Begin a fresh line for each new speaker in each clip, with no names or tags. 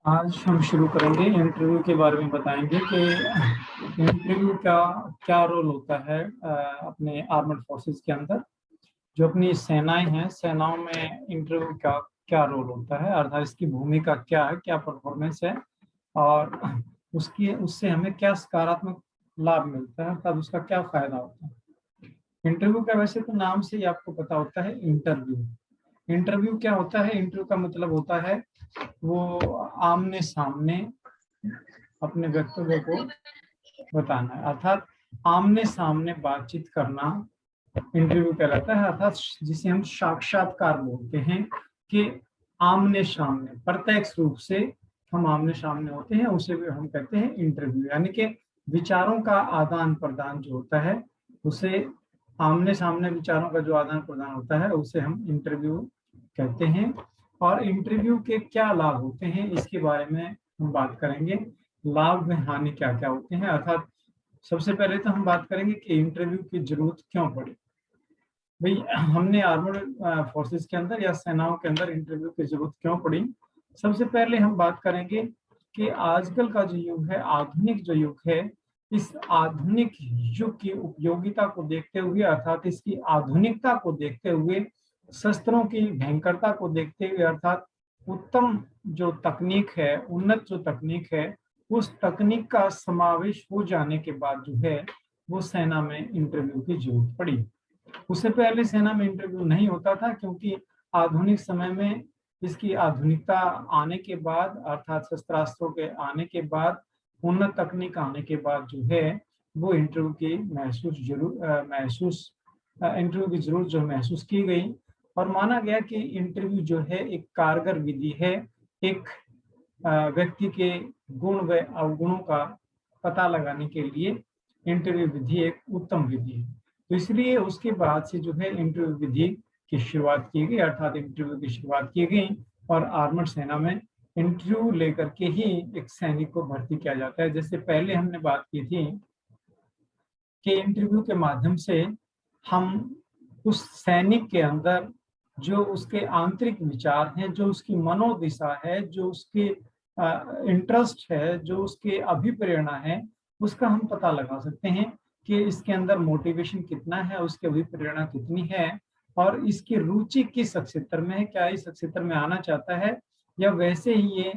आज हम शुरू करेंगे इंटरव्यू के बारे में बताएंगे कि इंटरव्यू का क्या रोल होता है अपने आर्मड फोर्सेस के अंदर। जो अपनी सेनाएं हैं, सेनाओं में इंटरव्यू का क्या रोल होता है, अर्थात इसकी भूमिका क्या है, क्या परफॉर्मेंस है और उससे हमें क्या सकारात्मक लाभ मिलता है, तब उसका क्या फायदा होता है। इंटरव्यू का वैसे तो नाम से ही आपको पता होता है इंटरव्यू। इंटरव्यू क्या होता है? इंटरव्यू का मतलब होता है वो आमने सामने अपने वक्तव्य को बताना है, अर्थात आमने सामने बातचीत करना इंटरव्यू कहलाता है। अर्थात जिसे हम साक्षात्कार बोलते हैं कि आमने सामने प्रत्यक्ष रूप से हम आमने सामने होते हैं, उसे भी हम कहते हैं इंटरव्यू। यानी कि विचारों का आदान प्रदान जो होता है उसे आमने सामने विचारों का जो आदान प्रदान होता है उसे हम इंटरव्यू कहते हैं। और इंटरव्यू के क्या लाभ होते हैं इसके बारे में हम बात करेंगे। लाभ में हानि क्या क्या होते हैं, अर्थात सबसे पहले तो हम बात करेंगे कि इंटरव्यू की जरूरत क्यों पड़ी। भाई, हमने आर्मड फोर्सेस के अंदर या सेनाओं के अंदर इंटरव्यू की जरूरत क्यों पड़ी। सबसे पहले हम बात करेंगे कि आजकल का जो युग है, आधुनिक जो युग है, इस आधुनिक युग की उपयोगिता को देखते हुए, अर्थात इसकी आधुनिकता को देखते हुए, शस्त्रों की भयंकरता को देखते हुए, अर्थात उत्तम जो तकनीक है, उन्नत जो तकनीक है, उस तकनीक का समावेश हो जाने के बाद जो है वो सेना में इंटरव्यू की जरूरत पड़ी। उससे पहले सेना में इंटरव्यू नहीं होता था, क्योंकि आधुनिक समय में इसकी आधुनिकता आने के बाद, अर्थात शस्त्रास्त्रों के आने के बाद, उन्नत तकनीक आने के बाद जो है वो इंटरव्यू की इंटरव्यू की जरूरत जो महसूस की गई। और माना गया कि इंटरव्यू जो है एक कारगर विधि है, एक व्यक्ति के गुण व अवगुणों का पता लगाने के लिए इंटरव्यू विधि एक उत्तम विधि है। तो इसलिए उसके बाद से जो है इंटरव्यू विधि की शुरुआत की गई, अर्थात इंटरव्यू की शुरुआत की गई। और आर्मड सेना में इंटरव्यू लेकर के ही एक सैनिक को भर्ती किया जाता है। जैसे पहले हमने बात की थी कि इंटरव्यू के माध्यम से हम उस सैनिक के अंदर जो उसके आंतरिक विचार हैं, जो उसकी मनोदिशा है, जो उसके इंटरेस्ट है, जो उसके अभिप्रेरणा है, उसका हम पता लगा सकते हैं कि इसके अंदर मोटिवेशन कितना है, उसकी अभिप्रेरणा कितनी है और इसकी रुचि किस क्षेत्र में है। क्या इस क्षेत्र में आना चाहता है या वैसे ही ये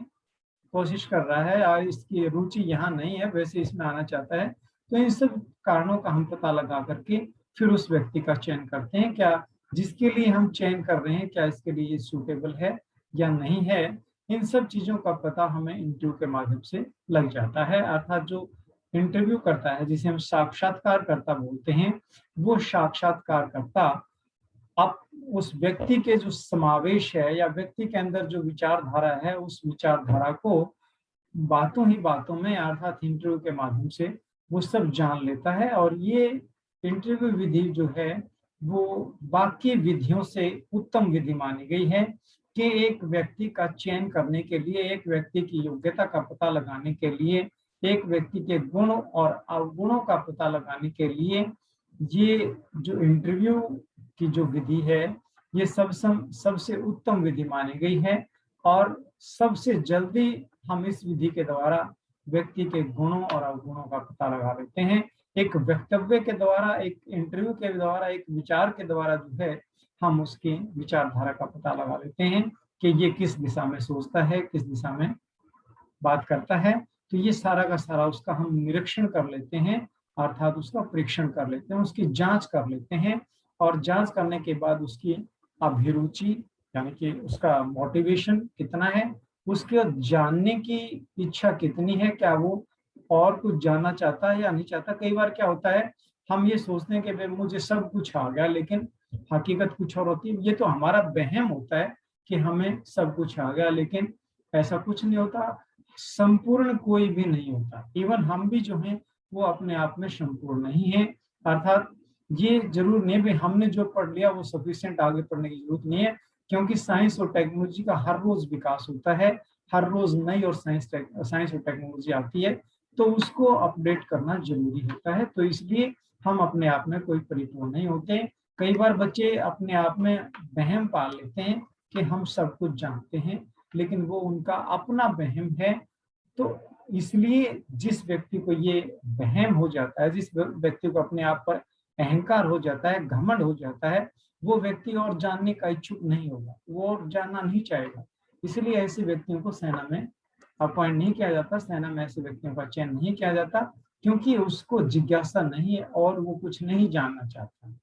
कोशिश कर रहा है और इसकी रुचि यहाँ नहीं है, वैसे इसमें आना चाहता है। तो इन सब कारणों का हम पता लगा करके फिर उस व्यक्ति का चयन करते हैं। क्या जिसके लिए हम चयन कर रहे हैं, क्या इसके लिए सूटेबल है या नहीं है। इन सब चीजों का पता हमें इंटरव्यू के माध्यम से लग जाता है। अर्थात जो इंटरव्यू करता है, जिसे हम साक्षात्कारकर्ता बोलते हैं, वो साक्षात्कारकर्ता अब उस व्यक्ति के जो समावेश है या व्यक्ति के अंदर जो विचारधारा है, उस विचारधारा को बातों ही बातों में, अर्थात इंटरव्यू के माध्यम से वो सब जान लेता है। और ये इंटरव्यू विधि जो है वो बाकी विधियों से उत्तम विधि मानी गई है कि एक व्यक्ति का चयन करने के लिए, एक व्यक्ति की योग्यता का पता लगाने के लिए, एक व्यक्ति के गुण और अवगुणों का पता लगाने के लिए ये जो इंटरव्यू की जो विधि है ये सबसे उत्तम विधि मानी गई है। और सबसे जल्दी हम इस विधि के द्वारा व्यक्ति के गुणों और अवगुणों का पता लगा लेते हैं। एक वक्तव्य के द्वारा, एक इंटरव्यू के द्वारा, एक विचार के द्वारा जो है हम उसकी विचारधारा का पता लगा लेते हैं कि ये किस दिशा में सोचता है, किस दिशा में बात करता है। तो ये सारा का सारा उसका हम निरीक्षण कर लेते हैं, अर्थात उसका परीक्षण कर लेते हैं, उसकी जांच कर लेते हैं। और जांच करने के बाद उसकी अभिरुचि यानी कि उसका मोटिवेशन कितना है, उसके जानने की इच्छा कितनी है, क्या वो और कुछ जानना चाहता है या नहीं चाहता। कई बार क्या होता है, हम ये सोचते हैं कि मुझे सब कुछ आ गया, लेकिन हकीकत कुछ और होती है। ये तो हमारा वहम होता है कि हमें सब कुछ आ गया, लेकिन ऐसा कुछ नहीं होता। संपूर्ण कोई भी नहीं होता। इवन हम भी जो हैं वो अपने आप में संपूर्ण नहीं है। अर्थात ये जरूर नहीं भी हमने जो पढ़ लिया वो सफिशिएंट, आगे पढ़ने की जरूरत नहीं है, क्योंकि साइंस और टेक्नोलॉजी का हर रोज विकास होता है, हर रोज नई और साइंस और टेक्नोलॉजी आती है, तो उसको अपडेट करना जरूरी होता है। तो इसलिए हम अपने आप में कोई परिपूर्ण नहीं होते। कई बार बच्चे अपने आप में वहम पाल लेते हैं कि हम सब कुछ जानते हैं, लेकिन वो उनका अपना वहम है। तो इसलिए जिस व्यक्ति को ये वहम हो जाता है, जिस व्यक्ति को अपने आप पर अहंकार हो जाता है, घमंड हो जाता है, वो व्यक्ति और जानने का इच्छुक नहीं होगा, वो और जानना नहीं चाहेगा। इसलिए ऐसे व्यक्तियों को सेना में अपॉइंट नहीं किया जाता, सेना में ऐसे व्यक्तियों का चयन नहीं किया जाता, क्योंकि उसको जिज्ञासा नहीं है और वो कुछ नहीं जानना चाहता।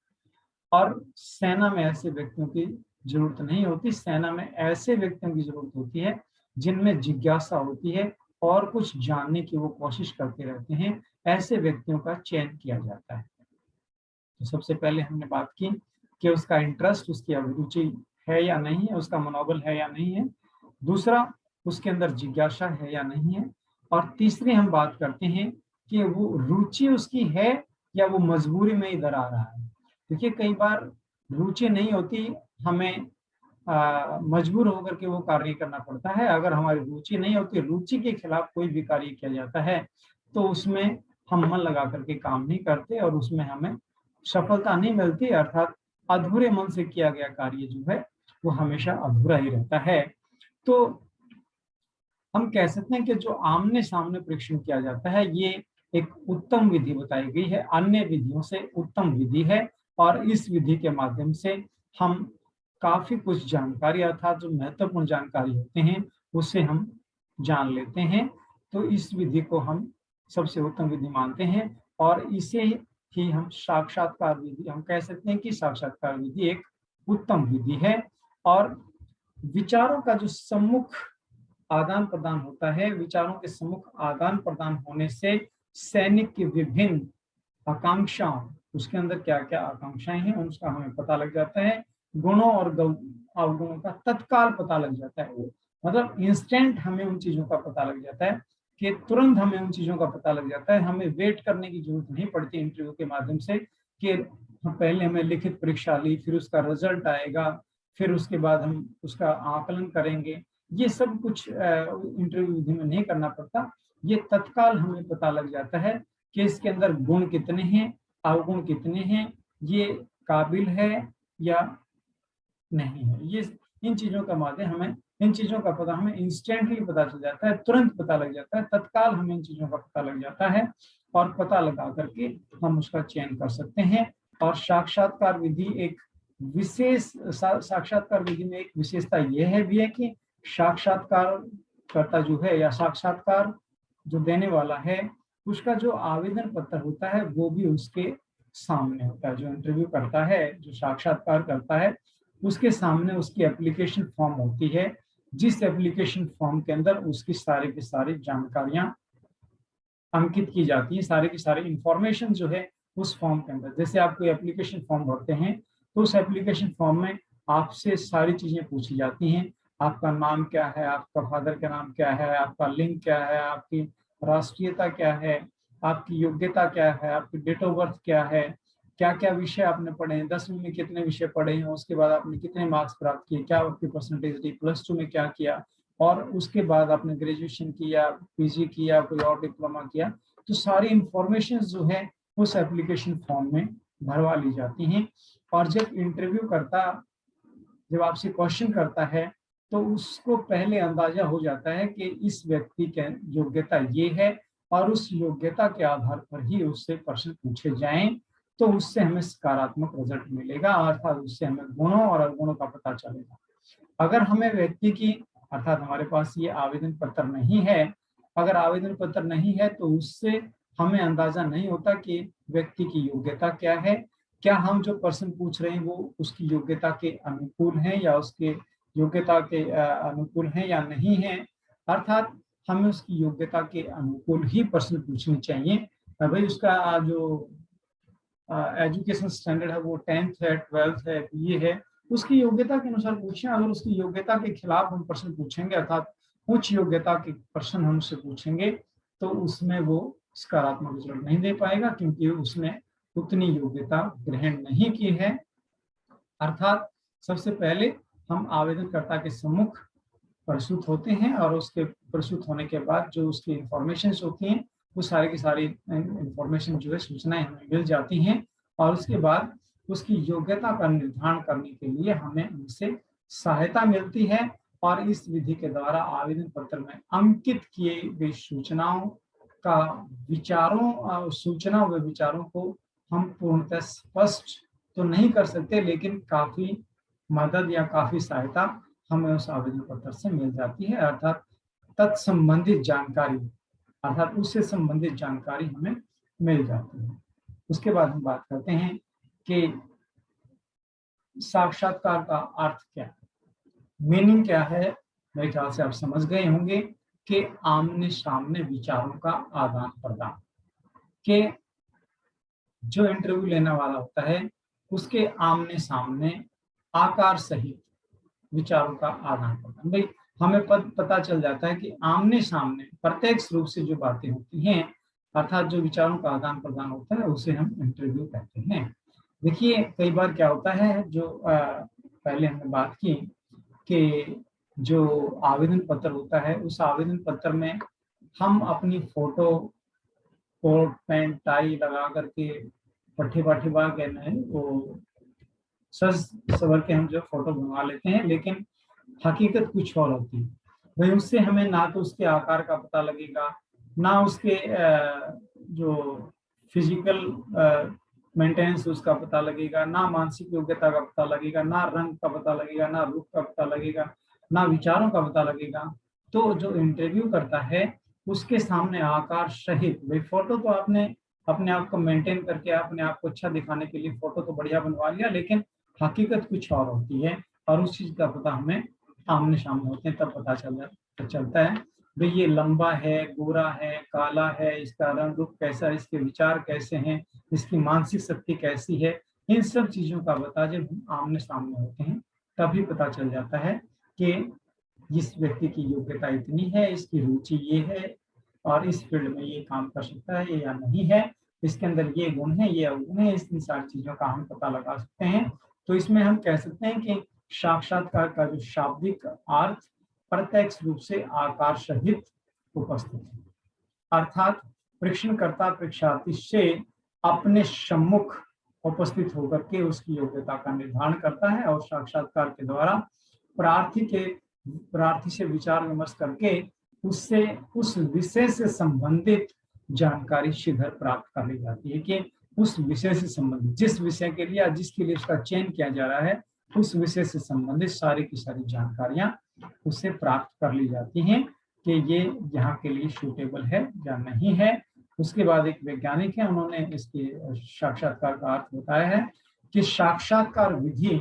और सेना में ऐसे व्यक्तियों की जरूरत नहीं होती, सेना में ऐसे व्यक्तियों की जरूरत होती है जिनमें जिज्ञासा होती है और कुछ जानने की वो कोशिश करते रहते हैं, ऐसे व्यक्तियों का चयन किया जाता है। तो सबसे पहले हमने बात की कि उसका इंटरेस्ट, उसकी अभिरुचि है या नहीं है, उसका मनोबल है या नहीं है। दूसरा, उसके अंदर जिज्ञासा है या नहीं है। और तीसरी हम बात करते हैं कि वो रुचि उसकी है या वो मजबूरी में इधर आ रहा है। देखिए, कई बार रुचि नहीं होती, हमें मजबूर होकर के वो कार्य करना पड़ता है। अगर हमारी रुचि नहीं होती, रुचि के खिलाफ कोई भी कार्य किया जाता है, तो उसमें हम मन लगा करके काम नहीं करते और उसमें हमें सफलता नहीं मिलती, अर्थात अधूरे मन से किया गया कार्य जो है वो हमेशा अधूरा ही रहता है। तो हम कह सकते हैं कि जो आमने सामने परीक्षण किया जाता है, ये एक उत्तम विधि बताई गई है, अन्य विधियों से उत्तम विधि है। और इस विधि के माध्यम से हम काफी कुछ जानकारी, अर्थात जो महत्वपूर्ण जानकारी होते हैं, उसे हम जान लेते हैं। तो इस विधि को हम सबसे उत्तम विधि मानते हैं और इसे ही हम साक्षात्कार विधि, हम कह सकते हैं कि साक्षात्कार विधि एक उत्तम विधि है। और विचारों का जो सम्मुख आदान प्रदान होता है, विचारों के सम्मुख आदान प्रदान होने से सैनिक की विभिन्न आकांक्षाओं, उसके अंदर क्या क्या आकांक्षाएं हैं उसका हमें पता लग जाता है। गुणों और अवगुणों का तत्काल पता लग जाता है। वो मतलब इंस्टेंट हमें उन चीजों का पता लग जाता है, कि तुरंत हमें उन चीजों का पता लग जाता है। हमें वेट करने की जरूरत नहीं पड़ती इंटरव्यू के माध्यम से, कि पहले हमें लिखित परीक्षा ली, फिर उसका रिजल्ट आएगा, फिर उसके बाद हम उसका आकलन करेंगे। ये सब कुछ इंटरव्यू विधि में नहीं करना पड़ता। ये तत्काल हमें पता लग जाता है कि इसके अंदर गुण कितने हैं, अवगुण कितने हैं, ये काबिल है या नहीं है। ये इन चीजों का माध्यम हमें, इन चीजों का पता हमें इंस्टेंटली पता चल जाता है, तुरंत पता लग जाता है, तत्काल हमें इन चीजों का पता लग जाता है और पता लगा करके हम उसका चयन कर सकते हैं। और साक्षात्कार विधि एक विशेष, साक्षात्कार विधि में एक विशेषता यह है भी है कि साक्षात्कार कर्ता जो है या साक्षात्कार जो देने वाला है, उसका जो आवेदन पत्र होता है वो भी उसके सामने होता है। जो इंटरव्यू करता है, जो साक्षात्कार करता है, उसके सामने उसकी एप्लीकेशन फॉर्म होती है, जिस एप्लीकेशन फॉर्म के अंदर उसकी सारी की सारी जानकारियां अंकित की जाती हैं, सारी की सारी इंफॉर्मेशन जो है उस फॉर्म के अंदर। जैसे आप कोई एप्लीकेशन फॉर्म भरते हैं, तो उस एप्लीकेशन फॉर्म में आपसे सारी चीजें पूछी जाती हैं। आपका नाम क्या है, आपका फादर का नाम क्या है, आपका लिंग क्या है, आपकी राष्ट्रीयता क्या है, आपकी योग्यता क्या है, आपकी डेट ऑफ बर्थ क्या है, क्या क्या विषय आपने पढ़े हैं, 10वीं में कितने विषय पढ़े हैं, उसके बाद आपने कितने मार्क्स प्राप्त किए, क्या आपकी परसेंटेज रही, +2 में क्या किया, और उसके बाद आपने ग्रेजुएशन किया, पीजी किया, कोई और डिप्लोमा किया। तो सारी इंफॉर्मेशन जो है उस एप्लीकेशन फॉर्म में भरवा ली जाती हैं। और जब इंटरव्यू करता, जब आपसे क्वेश्चन करता है, तो उसको पहले अंदाजा हो जाता है कि इस व्यक्ति की योग्यता ये है, और उस योग्यता के आधार पर ही उससे प्रश्न पूछे जाएं, तो उससे हमें सकारात्मक रिजल्ट मिलेगा, अर्थात उससे हमें गुणों और अवगुणों का पता चलेगा। अगर हमें व्यक्ति की, अर्थात हमारे पास ये आवेदन पत्र नहीं है, अगर आवेदन पत्र नहीं है तो उससे हमें अंदाजा नहीं होता कि व्यक्ति की योग्यता क्या है, क्या हम जो प्रश्न पूछ रहे हैं वो उसकी योग्यता के अनुकूल हैं या उसके योग्यता के अनुकूल हैं या नहीं है। अर्थात हमें उसकी योग्यता के अनुकूल ही प्रश्न पूछने चाहिए। भाई उसका जो एजुकेशन स्टैंडर्ड है वो 10th है, 12th है, बीए है, उसकी योग्यता के अनुसार पूछें। अगर उसकी योग्यता के खिलाफ हम प्रश्न पूछेंगे, अर्थात उच्च योग्यता के प्रश्न हम उससे पूछेंगे, तो उसमें वो सकारात्मक रिजल्ट नहीं दे पाएगा, क्योंकि उसने उतनी योग्यता ग्रहण नहीं की है। अर्थात सबसे पहले हम आवेदनकर्ता के सम्मुख प्रस्तुत होते हैं, और उसके प्रस्तुत होने के बाद जो उसकी इंफॉर्मेशन होती हैं, वो सारी की सारी इंफॉर्मेशन जो है, सूचनाएं हमें मिल जाती हैं। और उसके बाद उसकी योग्यता का निर्धारण करने के लिए हमें उनसे सहायता मिलती है। और इस विधि के द्वारा आवेदन पत्र में अंकित किए गई सूचनाओं व विचारों को हम पूर्णतः स्पष्ट तो नहीं कर सकते, लेकिन काफी मदद या काफी सहायता हमें उस आवेदन पत्र से मिल जाती है। अर्थात तत्संबंधित जानकारी, अर्थात उससे संबंधित जानकारी हमें मिल जाती है। उसके बाद हम बात करते हैं कि साक्षात्कार का अर्थ क्या है, मीनिंग क्या है। मेरे ख्याल से आप समझ गए होंगे कि आमने सामने विचारों का आदान प्रदान, के जो इंटरव्यू लेने वाला होता है उसके आमने सामने आकार सहित विचारों का आदान प्रदान। भाई हमें पता चल जाता है कि आमने सामने प्रत्यक्ष रूप से जो बातें होती हैं, अर्थात जो विचारों का आदान प्रदान होता है, उसे हम इंटरव्यू कहते हैं। देखिए कई बार क्या होता है, जो पहले हमने बात की कि जो आवेदन पत्र होता है, उस आवेदन पत्र में हम अपनी फोटो, कोट पैंट टाई लगा करके पट्टी वो सज सवर के हम जो फोटो बनवा लेते हैं, लेकिन हकीकत कुछ और होती है। भाई उससे हमें ना तो उसके आकार का पता लगेगा, ना उसके जो फिजिकल मेंटेनेंस उसका पता लगेगा, ना मानसिक योग्यता का पता लगेगा, ना रंग का पता लगेगा, ना रूप का पता लगेगा, ना विचारों का पता लगेगा। तो जो इंटरव्यू करता है उसके सामने आकार सहित, भाई फोटो तो आपने अपने आप को मेंटेन करके अपने आप को अच्छा दिखाने के लिए फोटो तो बढ़िया बनवा लिया, लेकिन हकीकत कुछ और होती है, और उस चीज का पता हमें आमने सामने होते हैं तब पता चलता है। भाई ये लंबा है, गोरा है, काला है, इसका रंग रूप कैसा है, इसके विचार कैसे हैं, इसकी मानसिक शक्ति कैसी है, इन सब चीजों का पता जब हम आमने सामने होते हैं तभी पता चल जाता है कि इस व्यक्ति की योग्यता इतनी है, इसकी रुचि ये है, और इस फील्ड में ये काम कर सकता है या नहीं है, इसके अंदर ये गुण है, ये अवगुण है, इन सारी चीजों का हम पता लगा सकते हैं। तो इसमें हम कह सकते हैं कि साक्षात्कार का जो शाब्दिक अर्थ प्रत्यक्ष रूप से आकार सहित उपस्थित है, अर्थात परीक्षणकर्ता परीक्षार्थी से अपने सम्मुख उपस्थित होकर के उसकी योग्यता का निर्धारण करता है, और साक्षात्कार के द्वारा प्रार्थी से विचार विमर्श करके उससे उस विषय से संबंधित जानकारी शीघ्र प्राप्त कर ली जाती है कि उस विषय से संबंधित, जिस विषय के लिए जिसके लिए उसका चयन किया जा रहा है, उस विषय से संबंधित सारी की सारी जानकारियां उससे प्राप्त कर ली जाती हैं कि ये यहाँ के लिए सूटेबल है या नहीं है। उसके बाद एक वैज्ञानिक है, उन्होंने इसके साक्षात्कार का अर्थ बताया है कि साक्षात्कार विधि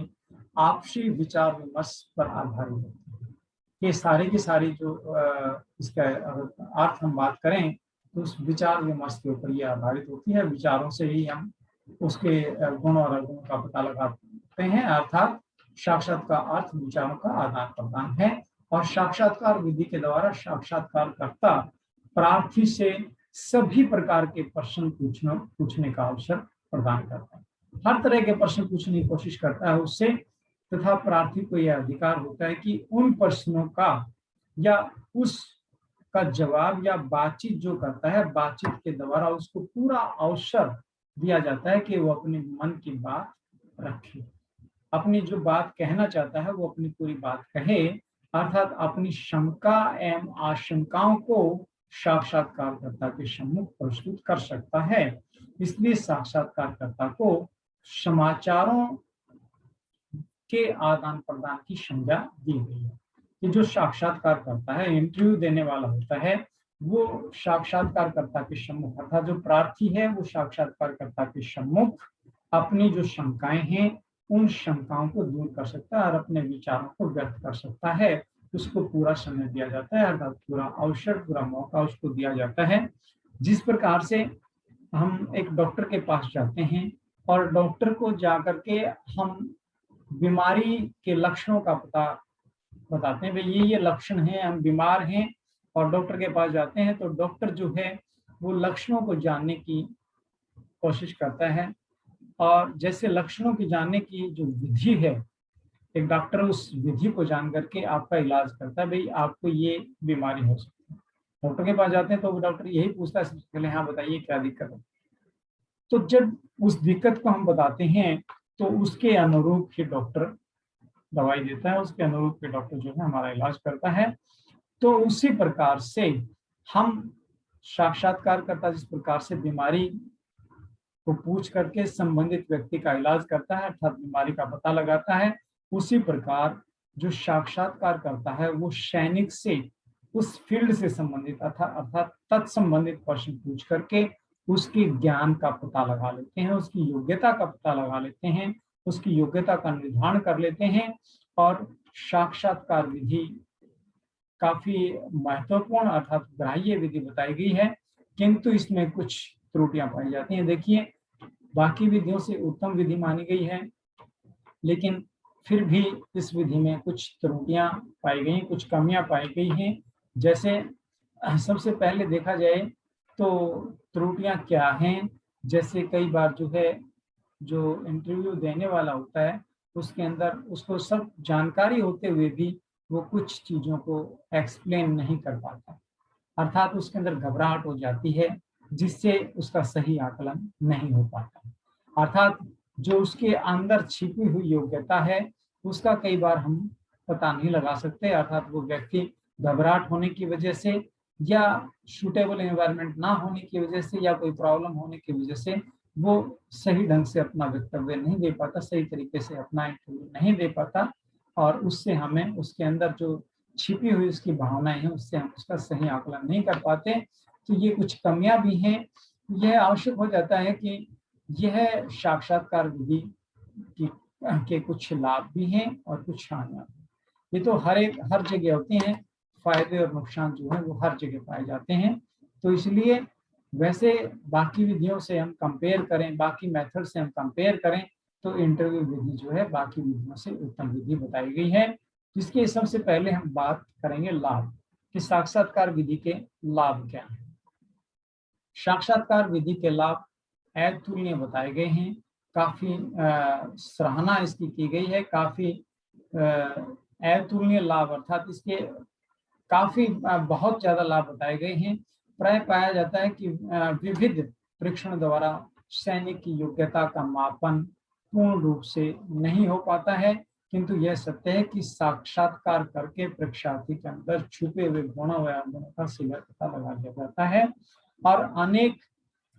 आपसी विचार विमर्श पर आधारित होती है। ये सारी की सारी जो इसका अर्थ हम बात करें तो उस विचार विमर्श के ऊपर ये आधारित होती है। विचारों से ही हम उसके गुण और अवगुणों का पता लगाते हैं, अर्थात साक्षात्कार का अर्थ विचारों का आदान प्रदान है। और साक्षात्कार विधि के द्वारा साक्षात्कारकर्ता प्रार्थी से सभी प्रकार के प्रश्न पूछने का अवसर प्रदान करता है, हर तरह के प्रश्न पूछने की कोशिश करता है उससे, तथा प्रार्थी को यह अधिकार होता है कि उन प्रश्नों का या उसका जवाब या बातचीत जो करता है, बातचीत के द्वारा उसको पूरा अवसर दिया जाता है कि वो अपने मन की बात रखे, अपनी जो बात कहना चाहता है वो अपनी पूरी बात कहे, अर्थात अपनी शंका एवं आशंकाओं को साक्षात्कारकर्ता के सम्मुख प्रस्तुत कर सकता है। इसलिए साक्षात्कारकर्ता को समाचारों के आदान प्रदान की संज्ञा दी गई है कि जो साक्षात्कार करता है, इंटरव्यू देने वाला होता है, वो साक्षात्कारकर्ता के सम्मुख, अर्थात जो प्रार्थी है वो साक्षात्कारकर्ता के सम्मुख अपनी जो शंकाएं हैं उन शंकाओं को दूर कर सकता है और अपने विचारों को व्यक्त कर सकता है। उसको पूरा समय दिया जाता है, अर्थात पूरा अवसर, पूरा मौका उसको दिया जाता है। जिस प्रकार से हम एक डॉक्टर के पास जाते हैं और डॉक्टर को जाकर के हम बीमारी के लक्षणों का पता बताते हैं, भाई ये लक्षण हैं, हम बीमार हैं, और डॉक्टर के पास जाते हैं तो डॉक्टर जो है वो लक्षणों को जानने की कोशिश करता है, और जैसे लक्षणों की जानने की जो विधि है, एक डॉक्टर उस विधि को जान करके आपका इलाज करता है, भाई आपको ये बीमारी हो सकती है। डॉक्टर के पास जाते हैं तो डॉक्टर यही पूछता है सबसे पहले, हाँ बताइए क्या दिक्कत है। तो जब उस दिक्कत को हम बताते हैं तो उसके अनुरूप ही डॉक्टर दवाई देता है, उसके अनुरूप के डॉक्टर जो है हमारा इलाज करता है। तो उसी प्रकार से हम साक्षात्कारकर्ता जिस प्रकार से बीमारी को पूछ करके संबंधित व्यक्ति का इलाज करता है, अर्थात बीमारी का पता लगाता है, उसी प्रकार जो साक्षात्कार करता है वो सैनिक से उस फील्ड से संबंधित अर्थात तत्संबंधित प्रश्न पूछ करके उसके ज्ञान का पता लगा लेते हैं, उसकी योग्यता का पता लगा लेते हैं, उसकी योग्यता का निर्धारण कर लेते हैं। और साक्षात्कार विधि काफी महत्वपूर्ण अर्थात ग्राह्य विधि बताई गई है, किंतु इसमें कुछ त्रुटियां पाई जाती हैं। देखिए, बाकी विधियों से उत्तम विधि मानी गई है, लेकिन फिर भी इस विधि में कुछ त्रुटियां पाई गई, कुछ कमियां पाई गई हैं। जैसे सबसे पहले देखा जाए तो त्रुटियां क्या हैं, जैसे कई बार जो है जो इंटरव्यू देने वाला होता है उसके अंदर उसको सब जानकारी होते हुए भी वो कुछ चीजों को एक्सप्लेन नहीं कर पाता, अर्थात उसके अंदर घबराहट हो जाती है, जिससे उसका सही आकलन नहीं हो पाता। अर्थात जो उसके अंदर छिपी हुई योग्यता है उसका कई बार हम पता नहीं लगा सकते, अर्थात वो व्यक्ति घबराहट होने की वजह से या सूटेबल एनवायरनमेंट ना होने की वजह से या कोई प्रॉब्लम होने की वजह से वो सही ढंग से अपना वक्तव्य नहीं दे पाता, सही तरीके से अपना इंटरव्यू नहीं दे पाता, और उससे हमें उसके अंदर जो छिपी हुई उसकी भावनाएं हैं उससे हम उसका सही आकलन नहीं कर पाते। तो ये कुछ कमियां भी हैं। यह आवश्यक हो जाता है कि यह साक्षात्कार विधि की के कुछ लाभ भी हैं और कुछ हानियां भी। ये तो हर जगह होते हैं, फायदे और नुकसान जो है वो हर जगह पाए जाते हैं। तो इसलिए वैसे बाकी विधियों से हम कंपेयर करें, बाकी मेथड से हम कंपेयर करें, तो इंटरव्यू विधि जो है बाकी विधियों से उत्तम विधि बताई गई है। जिसके सबसे पहले हम बात करेंगे लाभ, कि साक्षात्कार विधि के लाभ क्या हैं। साक्षात्कार विधि के लाभ अतुलनीय बताए गए हैं, काफी सराहना इसकी की गई है, काफी अतुलनीय लाभ अर्थात इसके काफी बहुत ज्यादा लाभ बताए गए हैं। प्राय पाया जाता है कि विविध परीक्षण द्वारा सैनिक की योग्यता का मापन पूर्ण रूप से नहीं हो पाता है, किंतु यह सत्य है कि साक्षात्कार करके परीक्षार्थी के अंदर छुपे हुए गुणों व अवगुणों का सीधा पता लगा दिया जाता है। और अनेक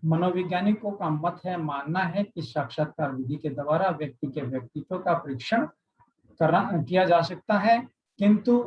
मनोवैज्ञानिकों का मत है, मानना है कि साक्षात्कार विधि के द्वारा व्यक्ति के व्यक्तित्व का परीक्षण किया जा सकता है, किंतु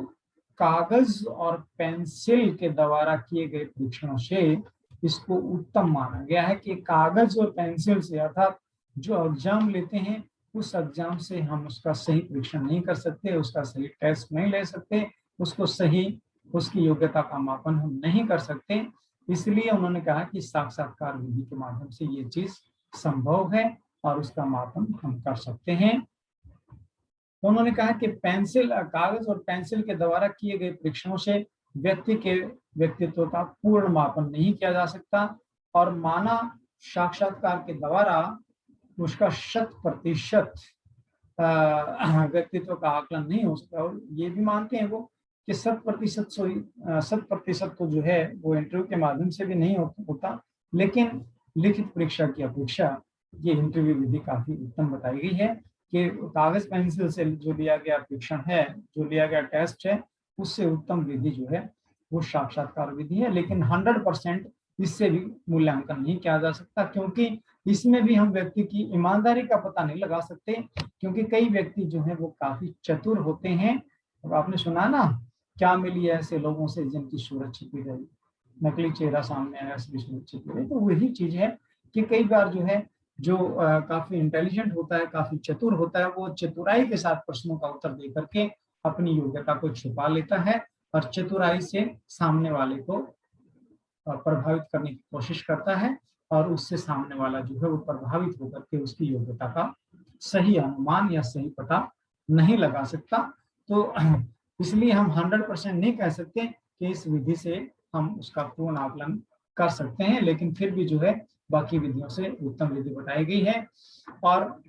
कागज और पेंसिल के द्वारा किए गए परीक्षणों से इसको उत्तम माना गया है। कि कागज और पेंसिल से अर्थात जो एग्जाम लेते हैं उस एग्जाम से हम उसका सही परीक्षण नहीं कर सकते, उसका सही टेस्ट नहीं ले सकते, उसको सही उसकी योग्यता का मापन हम नहीं कर सकते। इसलिए उन्होंने कहा कि साक्षात्कार विधि के माध्यम से ये चीज संभव है और उसका मापन हम कर सकते हैं। उन्होंने कहा कि कागज और पेंसिल के द्वारा किए गए परीक्षणों से व्यक्ति के व्यक्तित्व का पूर्ण मापन नहीं किया जा सकता, और माना साक्षात्कार के द्वारा उसका 100% व्यक्तित्व का आकलन नहीं हो सकता। और ये भी मानते हैं वो कि 100% तो जो है वो इंटरव्यू के माध्यम से भी नहीं होता, लेकिन लिखित परीक्षा की अपेक्षा ये इंटरव्यू विधि काफी उत्तम बताई गई है। कि कागज पेंसिल से जो लिया गया परीक्षण है, जो लिया गया टेस्ट है, उससे उत्तम विधि जो है वो साक्षात्कार विधि है। लेकिन 100% इससे भी मूल्यांकन नहीं किया जा सकता, क्योंकि इसमें भी हम व्यक्ति की ईमानदारी का पता नहीं लगा सकते, क्योंकि कई व्यक्ति जो है वो काफी चतुर होते हैं। अब आपने सुना ना, क्या मिली ऐसे लोगों से जिनकी सूरत छिपी रही, नकली चेहरा सामने आया असली सूरत छिपी रही। तो वही चीज है कि कई बार जो है जो काफी इंटेलिजेंट होता है, काफी चतुर होता है, वो चतुराई के साथ प्रश्नों का उत्तर दे करके अपनी योग्यता को छुपा लेता है और चतुराई से सामने वाले को प्रभावित करने की कोशिश करता है, और उससे सामने वाला जो है वो प्रभावित होकर के उसकी योग्यता का सही अनुमान या सही पता नहीं लगा सकता। तो इसलिए हम 100% नहीं कह सकते कि इस विधि से हम उसका पूर्ण आकलन कर सकते हैं, लेकिन फिर भी जो है बाकी विधियों से उत्तम विधि बताई गई है। और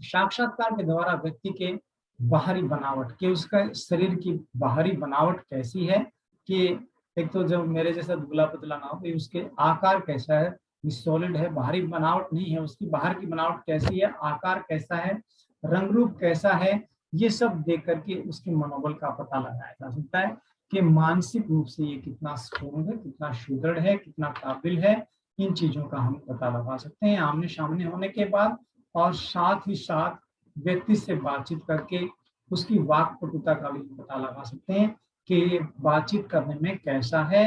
साक्षात्कार के द्वारा व्यक्ति के बाहरी बनावट के, उसका शरीर की बाहरी बनावट कैसी है, कि एक तो जब मेरे जैसा दुबला पतला ना हो, तो उसके आकार कैसा है, सॉलिड है, बाहरी बनावट नहीं है, उसकी बाहर की बनावट कैसी है, आकार कैसा है, रंग रूप कैसा है, ये सब देख करके उसके मनोबल का पता लगाया जा सकता है कि मानसिक रूप से ये कितना स्ट्रोंग है, कितना सुदृढ़ है, कितना काबिल है। इन चीजों का हम पता लगा सकते हैं आमने सामने होने के बाद, और साथ ही साथ व्यक्ति से बातचीत करके उसकी वाक्पटुता का भी पता लगा सकते हैं कि ये बातचीत करने में कैसा है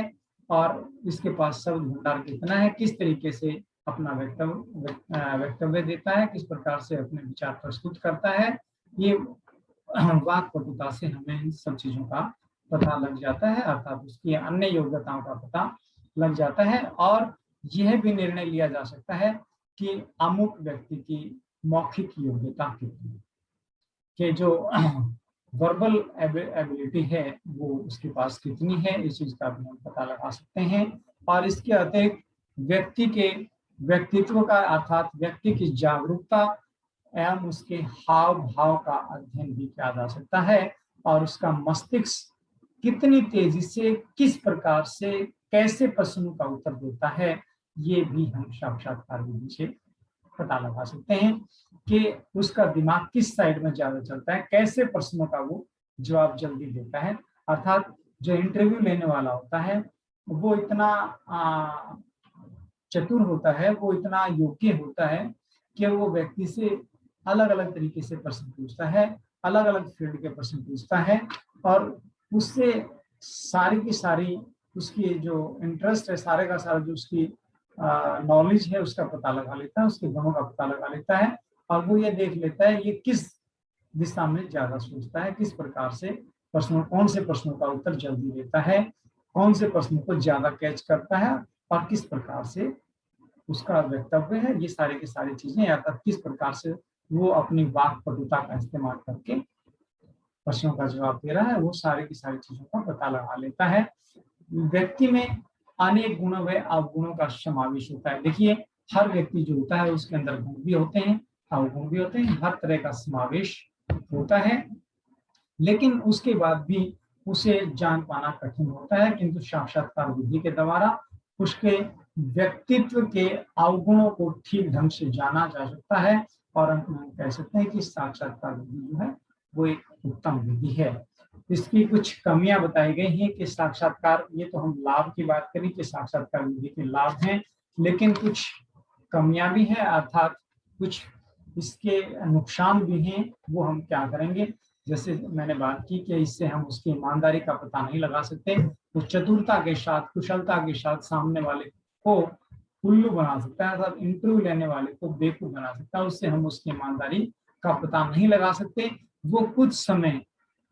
और इसके पास शब्द भंडार कितना है, किस तरीके से अपना वक्तव्य देता है, किस प्रकार से अपने विचार प्रस्तुत करता है। ये वाक्पटुता से हमें इन सब चीजों का पता लग जाता है, अर्थात उसकी अन्य योग्यताओं का पता लग जाता है। और यह भी निर्णय लिया जा सकता है कि अमुक व्यक्ति की मौखिक योग्यता कितनी है, कि जो वर्बल एबिलिटी है वो उसके पास कितनी है, इस चीज का भी हम पता लगा सकते हैं। और इसके अतिरिक्त व्यक्ति के व्यक्तित्व का, अर्थात व्यक्ति की जागरूकता एवं उसके हाव भाव का अध्ययन भी किया जा सकता है, और उसका मस्तिष्क कितनी तेजी से, किस प्रकार से, कैसे प्रश्नों का उत्तर देता है, ये भी हम साक्षात्कार विधि से पता लगा सकते हैं कि उसका दिमाग किस साइड में ज्यादा चलता है, कैसे प्रश्नों का वो जवाब जल्दी देता है। अर्थात जो इंटरव्यू लेने वाला होता है वो इतना चतुर होता है, वो इतना योग्य होता है कि वो व्यक्ति से अलग अलग तरीके से प्रश्न पूछता है, अलग अलग फील्ड के प्रश्न पूछता है, और उससे सारी की सारी उसकी जो इंटरेस्ट है, सारे का सारा जो उसकी नॉलेज है उसका पता लगा लेता है, उसके गुणों का पता लगा लेता है। और वो ये देख लेता है ये किस दिशा में ज्यादा सोचता है, किस प्रकार से प्रश्नों, कौन से प्रश्नों का उत्तर जल्दी देता है, कौन से प्रश्नों को ज्यादा कैच करता है, और किस प्रकार से उसका वक्तव्य है। ये सारी की सारी चीजें, अर्थात किस प्रकार से वो अपनी वाक्पटुता का इस्तेमाल करके प्रश्नों का जवाब दे रहा है, वो सारी की सारी चीजों का पता लगा लेता है। व्यक्ति में अनेक गुणों व अवगुणों का समावेश होता है। देखिए, हर व्यक्ति जो होता है उसके अंदर गुण भी होते हैं, अवगुण भी होते हैं, हर तरह का समावेश होता है, लेकिन उसके बाद भी उसे जान पाना कठिन होता है। किंतु साक्षात्कार विधि के द्वारा उसके व्यक्तित्व के अवगुणों को ठीक ढंग से जाना जा सकता है, और अंत में कह सकते हैं कि साक्षात्कार विधि जो है वो एक उत्तम विधि है। इसकी कुछ कमियां बताई गई हैं कि साक्षात्कार, ये तो हम लाभ की बात करें कि साक्षात्कार विधि के लाभ हैं, लेकिन कुछ कमियां भी हैं, अर्थात कुछ इसके नुकसान भी हैं। वो हम क्या करेंगे, जैसे मैंने बात की कि इससे हम उसकी ईमानदारी का पता नहीं लगा सकते, वो चतुरता के साथ, कुशलता के साथ सामने वाले को उल्लू बना सकता है, अर्थात इंटरव्यू लेने वाले को बेवकूफ बना सकता है, उससे हम उसकी ईमानदारी का पता नहीं लगा सकते। वो कुछ समय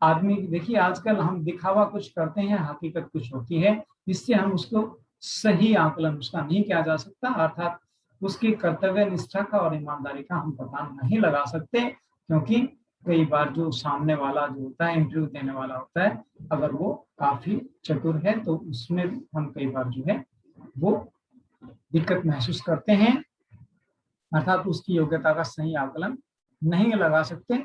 आदमी, देखिए आजकल हम दिखावा कुछ करते हैं, हकीकत कुछ होती है, इससे हम उसको सही आकलन उसका नहीं किया जा सकता, अर्थात उसकी कर्तव्य निष्ठा का और ईमानदारी का हम पता नहीं लगा सकते। क्योंकि कई बार जो सामने वाला जो होता है, इंटरव्यू देने वाला होता है, अगर वो काफी चतुर है तो उसमें हम कई बार जो है वो दिक्कत महसूस करते हैं, अर्थात उसकी योग्यता का सही आकलन नहीं लगा सकते।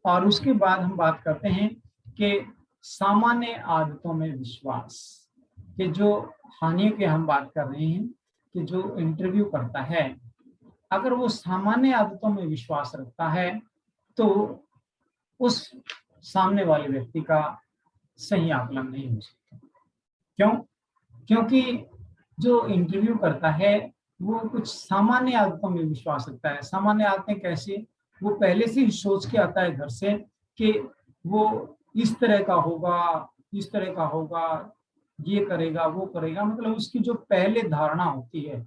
और उसके बाद हम बात करते हैं कि सामान्य आदतों में विश्वास, कि जो हानि की हम बात कर रहे हैं, कि जो इंटरव्यू करता है अगर वो सामान्य आदतों में विश्वास रखता है तो उस सामने वाले व्यक्ति का सही आकलन नहीं हो सकता। क्यों? क्योंकि जो इंटरव्यू करता है वो कुछ सामान्य आदतों में विश्वास रखता है। सामान्य आदतें कैसे? वो पहले से ही सोच के आता है घर से कि वो इस तरह का होगा, इस तरह का होगा, ये करेगा, वो करेगा, मतलब उसकी जो पहले धारणा होती है,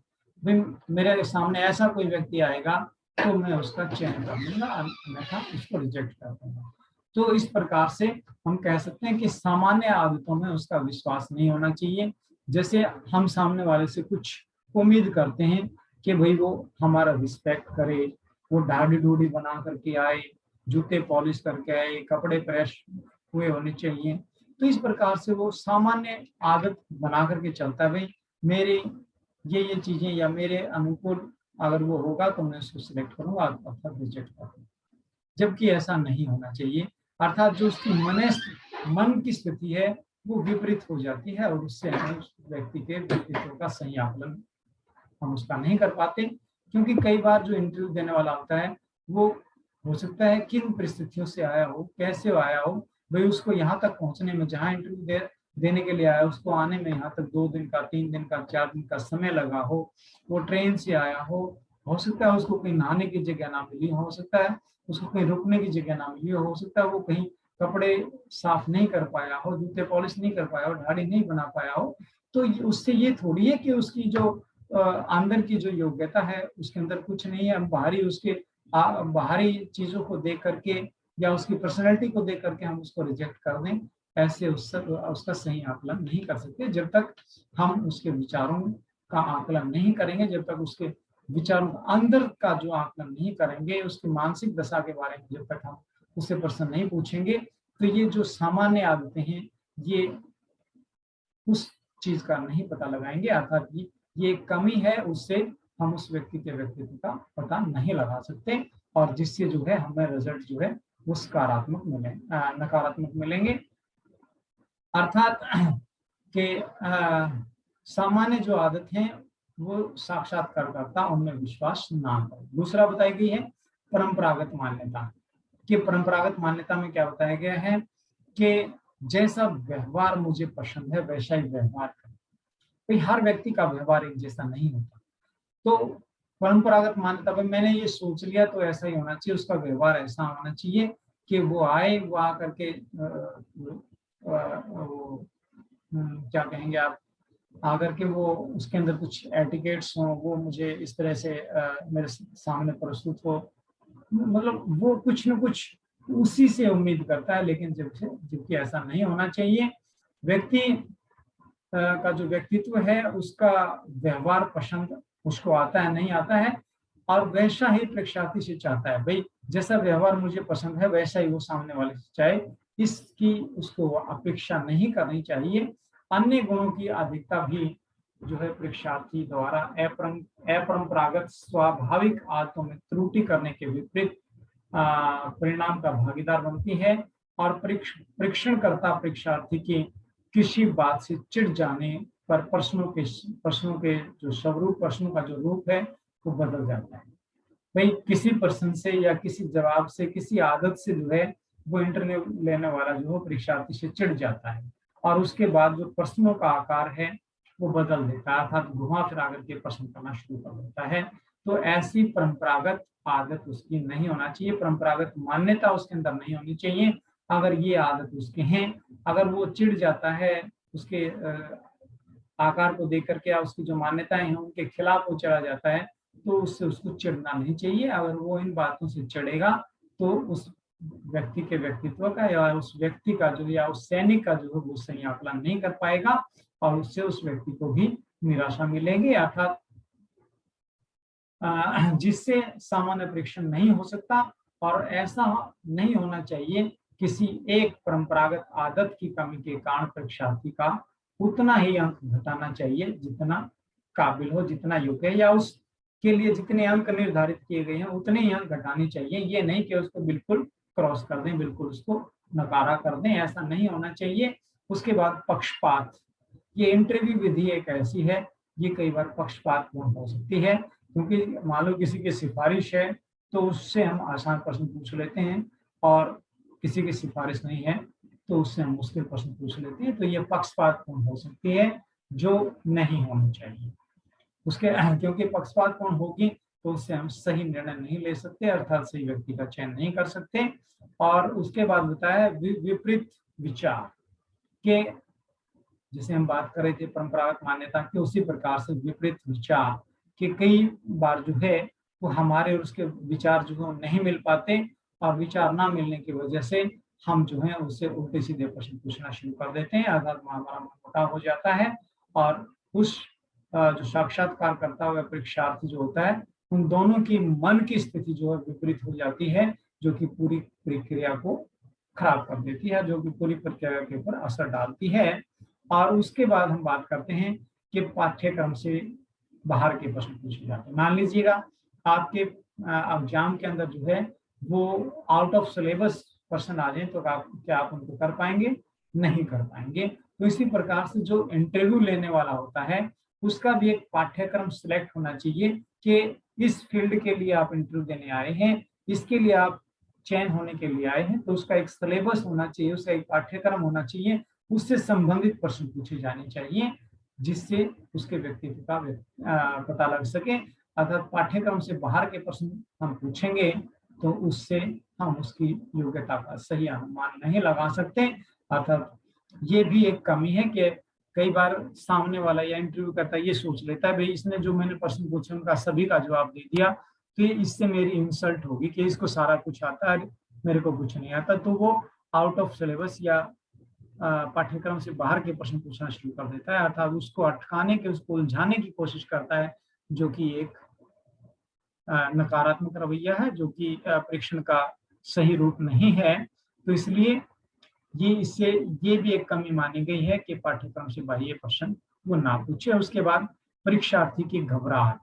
भाई मेरे सामने ऐसा कोई व्यक्ति आएगा तो मैं उसका चयन कर लूंगा, अन्यथा उसको रिजेक्ट कर दूंगा। तो इस प्रकार से हम कह सकते हैं कि सामान्य आदतों में उसका विश्वास नहीं होना चाहिए। जैसे हम सामने वाले से कुछ उम्मीद करते हैं कि भाई वो हमारा रिस्पेक्ट करे, वो दाढ़ी डूढ़ी बना करके आए, जूते पॉलिश करके आए, कपड़े प्रेस हुए होने चाहिए। तो इस प्रकार से वो सामान्य आदत बना करके चलता है, भाई मेरे ये चीजें या मेरे अनुकूल अगर वो होगा तो मैं उसको सिलेक्ट करूंगा, अर्थात रिजेक्ट करूंगा। जबकि ऐसा नहीं होना चाहिए, अर्थात जो उसकी मन की स्थिति है वो विपरीत हो जाती है, और उससे हमें उस व्यक्ति के व्यक्तित्व का सही आकलन हम उसका नहीं कर पाते। क्योंकि कई बार जो इंटरव्यू देने वाला होता है वो हो सकता है किन परिस्थितियों से आया हो, कैसे आया हो, भाई उसको यहाँ तक पहुंचने में, जहाँ इंटरव्यू देने के लिए आया, उसको आने में यहाँ तक 2 दिन का, 3 दिन का, 4 दिन का समय लगा हो, वो ट्रेन से आया हो सकता है उसको कहीं नहाने की जगह ना मिली हो सकता है उसको कहीं रुकने की जगह ना मिली हो सकता है वो कहीं कपड़े साफ नहीं कर पाया हो, जूते पॉलिश नहीं कर पाया हो, दाढ़ी नहीं बना पाया हो। तो उससे ये थोड़ी है कि उसकी जो अंदर की जो योग्यता है उसके अंदर कुछ नहीं है। हम बाहरी उसके बाहरी चीजों को देख करके या उसकी पर्सनैलिटी को देख करके हम उसको रिजेक्ट कर दें, ऐसे उसका सही आकलन नहीं कर सकते। जब तक हम उसके विचारों का आकलन नहीं करेंगे, जब तक उसके विचारों अंदर का जो आकलन नहीं करेंगे, उसकी मानसिक दशा के बारे में जब तक हम उससे प्रश्न नहीं पूछेंगे, तो ये जो सामान्य आदतें हैं ये उस चीज का नहीं पता लगाएंगे, अर्थात ये कमी है, उससे हम उस व्यक्ति के व्यक्तित्व का पता नहीं लगा सकते, और जिससे जो है हमें रिजल्ट जो है वो नकारात्मक मिलेंगे। अर्थात कि सामान्य जो आदत है वो साक्षात्कारकर्ता उनमें विश्वास ना करें। दूसरा बताई गई है परंपरागत मान्यता। कि परंपरागत मान्यता में क्या बताया गया है कि जैसा व्यवहार मुझे पसंद है वैसा ही व्यवहार करें। भाई हर व्यक्ति का व्यवहार एक जैसा नहीं होता। तो परंपरागत मान्यता पर मैंने ये सोच लिया तो ऐसा ही होना चाहिए, उसका व्यवहार ऐसा होना चाहिए कि वो आए, वो आकर के क्या कहेंगे आप, आकर के वो उसके अंदर कुछ एटिकेट्स हों, वो मुझे इस तरह से मेरे सामने प्रस्तुत हो, मतलब वो कुछ न कुछ उसी से उम्मीद करता है, लेकिन जबकि ऐसा नहीं होना चाहिए। व्यक्ति का जो व्यक्तित्व है उसका व्यवहार पसंद उसको आता है नहीं आता है, और वैसा ही परीक्षार्थी से चाहता है। भाई जैसा व्यवहार मुझे पसंद है वैसा ही वो सामने वाले से चाहे, इसकी उसको अपेक्षा नहीं करनी चाहिए। अन्य गुणों की अधिकता भी जो है परीक्षार्थी द्वारा अपरंपरागत स्वाभाविक आदतों में त्रुटि करने के विपरीत परिणाम का भागीदार बनती है, और परीक्षणकर्ता परीक्षार्थी की किसी बात से चिढ़ जाने पर प्रश्नों के जो स्वरूप, प्रश्नों का जो रूप है वो बदल जाता है। भाई किसी प्रश्न से या किसी जवाब से, किसी आदत से जो है वो इंटरव्यू लेने वाला जो है परीक्षार्थी से चिढ़ जाता है, और उसके बाद जो प्रश्नों का आकार है वो बदल देता है, अर्थात घुमा फिरा करके प्रश्न करना शुरू कर देता है। तो ऐसी परंपरागत आदत उसकी नहीं होना चाहिए, परंपरागत मान्यता उसके अंदर नहीं होनी चाहिए। अगर ये आदत उसके हैं, अगर वो चिढ़ जाता है उसके आकार को देख करके या उसकी जो मान्यताएं हैं उनके खिलाफ वो चला जाता है, तो उससे उसको चिढ़ना नहीं चाहिए। अगर वो इन बातों से चिढ़ेगा तो उस व्यक्ति के व्यक्तित्व का या उस व्यक्ति का जो या उस सैनिक का जो है वो सही आकलन नहीं कर पाएगा, और उससे उस व्यक्ति को भी निराशा मिलेगी, अर्थात जिससे सामान्य परीक्षण नहीं हो सकता। और ऐसा नहीं होना चाहिए किसी एक परंपरागत आदत की कमी के कारण परीक्षार्थी का उतना ही अंक घटाना चाहिए जितना काबिल हो, जितना योग्य है, या उसके लिए जितने अंक निर्धारित किए गए हैं उतने ही अंक घटाने चाहिए। ये नहीं कि उसको बिल्कुल क्रॉस कर दें, बिल्कुल उसको नकारा कर दें, ऐसा नहीं होना चाहिए। उसके बाद पक्षपात, ये इंटरव्यू विधि एक ऐसी है, ये कई बार पक्षपातपूर्ण हो सकती है, क्योंकि मान लो किसी की सिफारिश है तो उससे हम आसान प्रश्न पूछ लेते हैं, और किसी की सिफारिश नहीं है तो उससे हम मुश्किल प्रश्न पूछ लेते हैं, तो ये पक्षपातपूर्ण हो सकती है, जो नहीं होनी चाहिए उसके क्योंकि पक्षपातपूर्ण होगी तो उससे हम सही निर्णय नहीं ले सकते, अर्थात सही व्यक्ति का चयन नहीं कर सकते। और उसके बाद बताया विपरीत विचार के, जिसे हम बात कर रहे थे परंपरागत मान्यता की, उसी प्रकार से विपरीत विचार कि कई बार जो है वो हमारे और उसके विचार जो है नहीं मिल पाते, और विचार ना मिलने की वजह से हम जो है उससे उल्टे सीधे प्रश्न पूछना शुरू कर देते हैं, अर्थात हमारा मनमुटाव हो जाता है। और उस जो साक्षात्कार करता हुआ परीक्षार्थी जो होता है, उन दोनों की मन की स्थिति जो है विपरीत हो जाती है, जो कि पूरी प्रक्रिया को खराब कर देती है, जो कि पूरी प्रक्रिया के ऊपर असर डालती है। और उसके बाद हम बात करते हैं कि पाठ्यक्रम से बाहर के प्रश्न पूछे जाते हैं। मान लीजिएगा आपके एग्जाम के अंदर जो है वो आउट ऑफ सिलेबस क्वेश्चन आ जाए, तो क्या आप उनको कर पाएंगे? नहीं कर पाएंगे। तो इसी प्रकार से जो इंटरव्यू लेने वाला होता है उसका भी एक पाठ्यक्रम सिलेक्ट होना चाहिए कि इस फील्ड के लिए आप इंटरव्यू देने आए हैं, इसके लिए आप चयन होने के लिए आए हैं तो उसका एक सिलेबस होना चाहिए, उसका एक पाठ्यक्रम होना चाहिए, उससे संबंधित प्रश्न पूछे जाने चाहिए जिससे उसके व्यक्तित्व का पता लग सके। अर्थात पाठ्यक्रम से बाहर के प्रश्न हम पूछेंगे तो उससे हम उसकी योग्यता का सही अनुमान नहीं लगा सकते। अर्थात ये भी एक कमी है कि कई बार सामने वाला या इंटरव्यू करता है ये सोच लेता है भाई इसने जो मैंने प्रश्न पूछे उनका सभी का जवाब दे दिया तो इससे मेरी इंसल्ट होगी कि इसको सारा कुछ आता है मेरे को कुछ नहीं आता, तो वो आउट ऑफ सिलेबस या पाठ्यक्रम से बाहर के प्रश्न पूछना शुरू कर देता है। अर्थात उसको अटकाने के, उसको उलझाने की कोशिश करता है, जो कि एक नकारात्मक रवैया है, जो कि परीक्षण का सही रूप नहीं है। तो इसलिए ये भी एक कमी मानी गई है कि पाठ्यक्रम से बाह्य प्रश्न वो ना पूछे। उसके बाद परीक्षार्थी की घबराहट,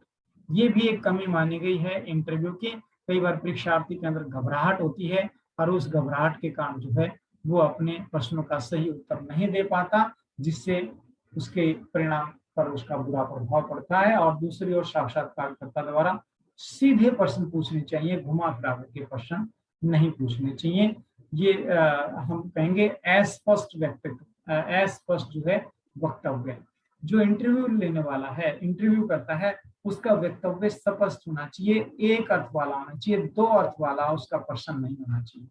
ये भी एक कमी मानी गई है इंटरव्यू की। कई बार परीक्षार्थी के अंदर घबराहट होती है और उस घबराहट के कारण जो है वो अपने प्रश्नों का सही उत्तर नहीं दे पाता, जिससे उसके परिणाम पर उसका बुरा प्रभाव पड़ता है। और दूसरी ओर साक्षात्कारकर्ता द्वारा सीधे प्रश्न पूछने चाहिए, घुमा फिरा के प्रश्न नहीं पूछने चाहिए। ये हम कहेंगे अस्पष्ट व्यक्तित्व, अस्पष्ट जो है वक्तव्य। जो इंटरव्यू लेने वाला है, इंटरव्यू करता है, उसका वक्तव्य स्पष्ट होना चाहिए, एक अर्थ वाला होना चाहिए, दो अर्थ वाला उसका प्रश्न नहीं होना चाहिए।